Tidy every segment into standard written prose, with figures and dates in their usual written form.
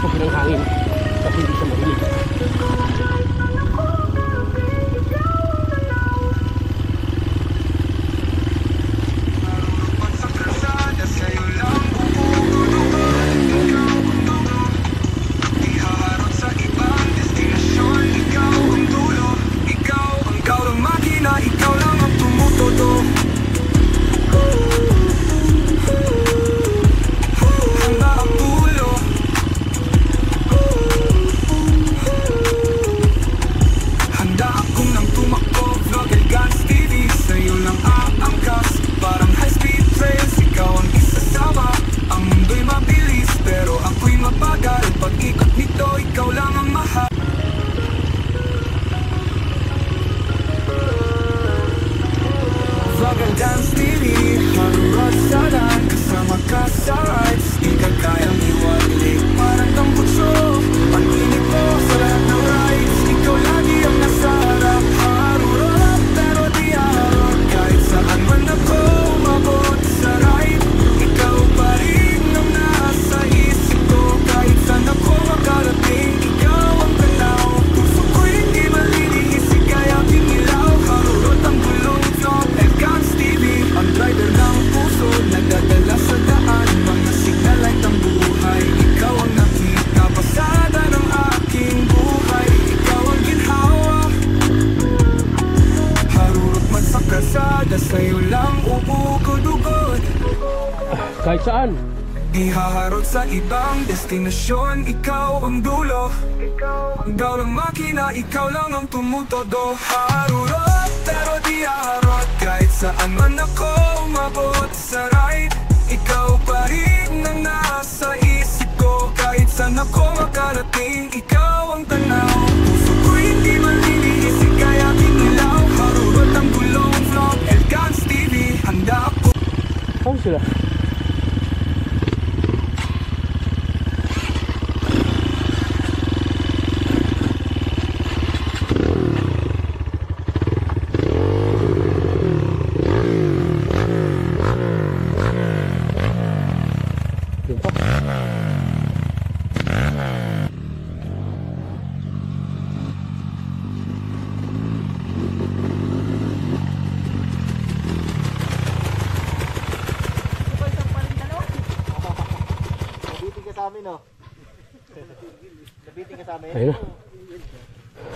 pagpupugin ng hangin at hindi siya marinig. Kahit saan ihaharot sa ibang destinasyon, ikaw ang dulo. Ikaw lang makina, ikaw lang ang tumutodo. Harurot pero di harot, kahit saan man ako umabot sa ride. Ikaw pa rin ang nasa isip ko, kahit saan ako makarating. Ikaw ang tanaw, puso ko hindi maliliis, kaya kinilaw. Harurot ang gulong vlog, Elcans TV, handa ako. Saan sila? Ayun na.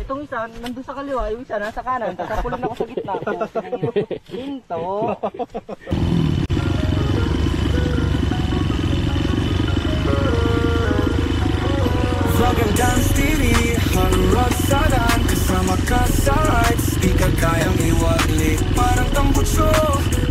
Itong isa, nandun sa kaliwa, yung isa nasa kanan, tatapulin ako sa gitna. Hinto. Vlog Elcans TV, harurot sa daan, kasama ka sa rides. Di ka kayang iwaglit, parang tambutso.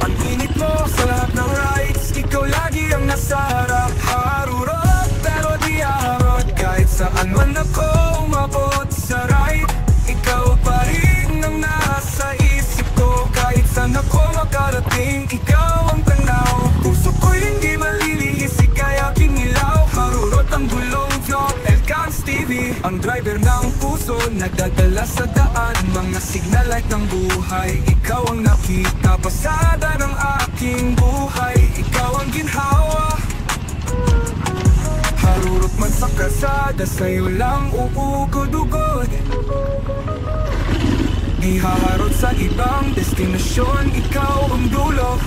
Ang init mo sa lahat ng rides, ikaw lagi ang nasa harap. Harurot pero di harot, kahit saan man ako umabot sa ride. Ikaw pa rin ang nasa isip ko, kahit saan ako makarating. Ikaw ang tanaw, puso ko'y hindi malilihis, kaya kinilaw. Harurot ang gulong vlog, Elcans TV, ang driver ng puso, nagdadala sa daan. Mga signal light ng buhay, ikaw ang nakita, pasada ng aking buhay. Ikaw ang ginhawa, harurot man sa kalsada, sa'yo lang uugod-ugod. Ihaharot sa ibang destinasyon, ikaw ang dulo.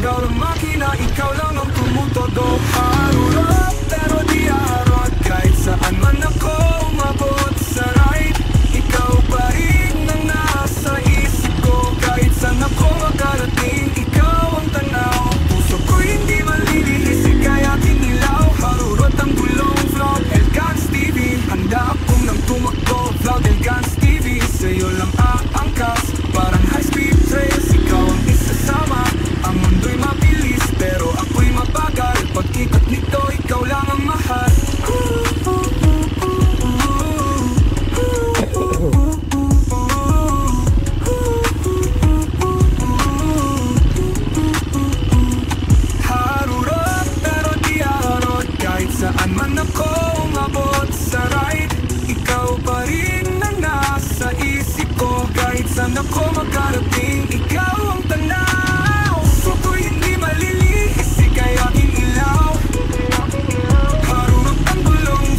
Ikaw lang makina, ikaw lang ang tumutodo. Harurot pero di harot, kahit saan man ako umabot sa ride. Ikaw pa rin ang nasa isip ko, kahit saan ako makarating. Ikaw ang tanaw, puso ko hindi malilihis, kaya kinilaw. Harurot ang gulong vlog, Elcans TV, handa akong nang tumakbo. Vlog Elcans TV, sa'yo lang aangkas, parang high speed trails. Ikaw ang isasama, ang mundo'y mabilis, pero ako'y mabagal. Pag-ikot nito, ikaw lang ang mahal. Harurot pero di harot, kahit saan man ako umabot sa ride. Ikaw pa rin ang nasa isip ko, kahit saan ako makarating. Ikaw ang tanaw, puso ko'y hindi malilihis, kaya kinilaw. Harurot ang gulong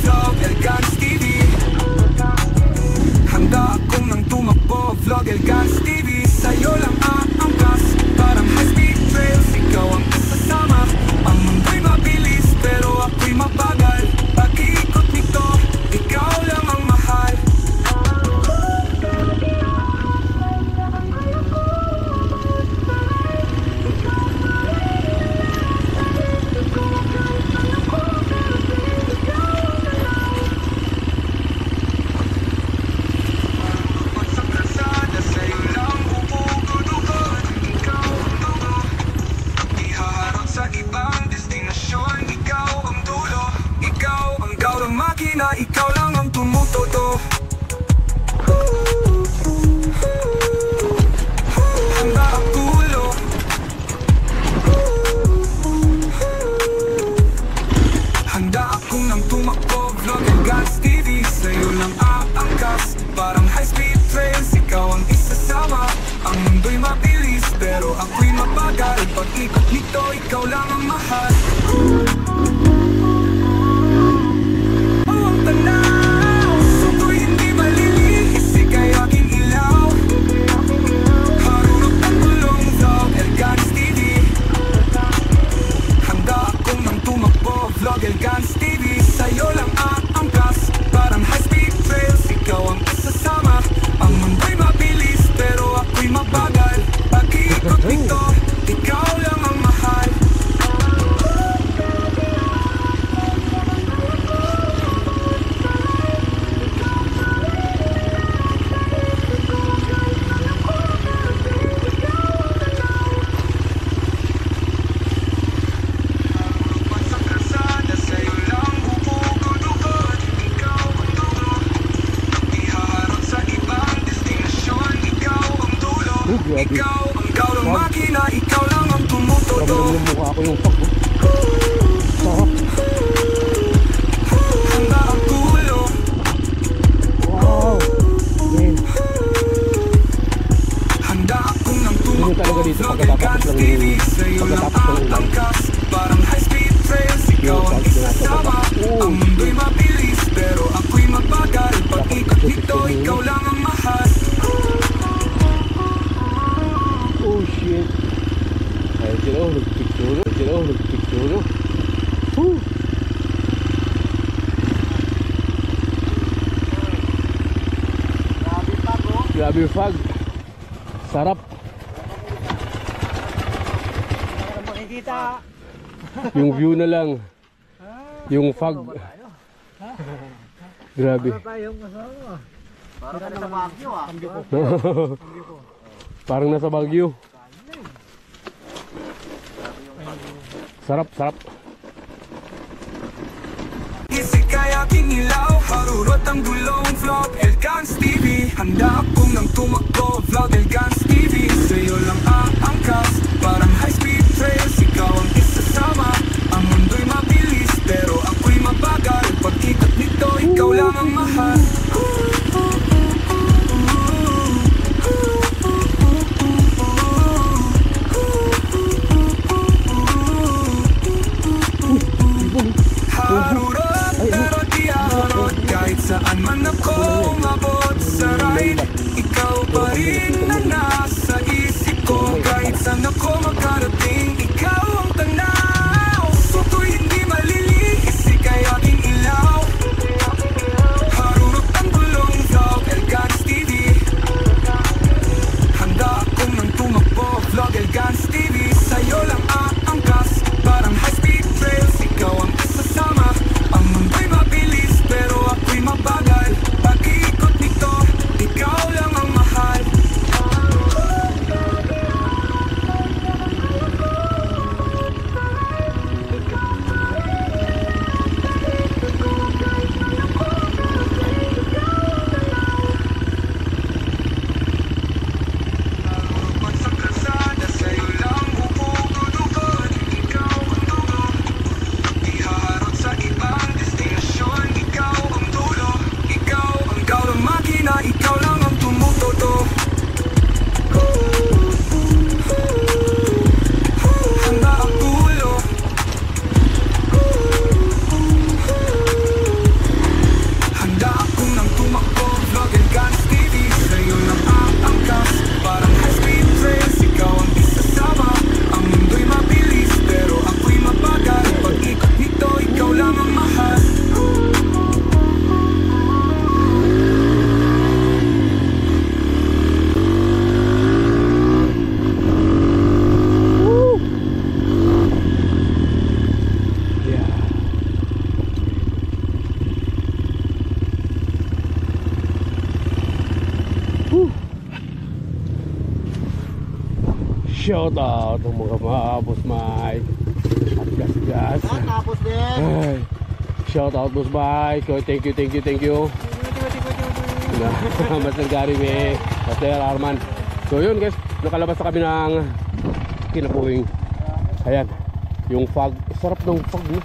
makina, ikaw lang ang tumutodo. Handa ang gulo. Handa akong nang tumakbo, Vlog and Guns TV, sa'yo lang aangkas. Parang high-speed trails, ikaw ang isasama. Ang mundo'y mabilis, pero ako'y mabagal. Pag-ikot nito, ikaw lang ang mahal. Oh, ang tanaw, suko'y hindi malilihis, ika'y aking ilaw. Harurot ang gulong, Vlog and Guns TV. Handa akong nang tumakbo, Vlog and Guns TV, sa'yo lang aangkas. Parang high-speed trails, ikaw ang isasama. Ang mundo'y mabilis, pero ako'y mabagal. Pag-iikot nito, ikaw lang ang mahal. Sa kalsada, sa'yo lang bubugod-ugod. Ikaw ang dulo, ihaharap sa ibang destinasyon. Ikaw ang dulo, Grabe. ikaw ang makina, ikaw lang ang Grabe tumutodo. naman yung mukha ko yung pag. Sarap. Handa ang gulo. Wow. Man. Handa akong nang Yun yung tumakbo, talaga dito Vlog and Guns pagkatapos TV, ng sa'yo lang ulan. aangkas. Parang high-speed trails, ikaw Yung ang pag- isasama. Oh. Ang mundo'y mabilis, pero ako'y mabagal. Pag-ikot nito, ikaw lang ang mahal. Oh shit. Ay, sila nagpicture. Sila nagpicture. Woo. Grabe fog. Sarap. Makikita. Yung view na lang. Yung fog. Grabe. Tayong kasama. Parang sa Baguio ah. Parang nasa Baguio. Sarap, sarap. Isip kaya aking ilaw, harurot ang gulong, Vlog and Guns TV. Handa akong nang tumakbo, Vlog and Guns TV, sa'yo lang aangkas. Parang high-speed trails, ikaw ang isasama. Ang mundo'y mabilis, pero ako'y mabagal. Pag-ikot nito, ikaw lang ang mahal. Harurot, pero di harot. Kahit saan man ako umabot sa ride, ikaw pa rin ang nasa isip ko. Kahit saan ako makarating, ikaw ang tanaw. Suko'y hindi malilihis, ika'y aking ilaw. Harurot ang gulong, Vlog and Guns TV. Handa akong nang tumakbo, Vlog and Guns TV, sa'yo lang aangkas. Parang high-speed trails, ikaw ang isasama. Ang mundo'y mabilis, pero ako'y mabagal. Pag-iikot nito, ikaw lang ang mahal. Sa kalsada, sa'yo lang bubugod-ugod. Ikaw ang dulo, ihaharap sa ibang destinasyon. Ikaw ang dulo, ikaw ang makina, ikaw lang ang tumutodo. Handa ang gulo. Handa akong nang tumakbo, Vlog and Guns TV, sa'yo lang aangkas. Parang high-speed trails, ikaw ang isasama. Ang mundo'y mabilis, pero ako'y mabagal. Pag-ikot nito, ikaw lang ang mahal. Yeah. Woo. Shout out ng mga maabot, Mike. At gas-gas. Tapos din. Ay. Shout out boss bye. So thank you. Master Gary May, Master Arman. So yun guys, nakalabas na kami ng kinapuwing. Ayan, yung fog. Sarap ng fog, no?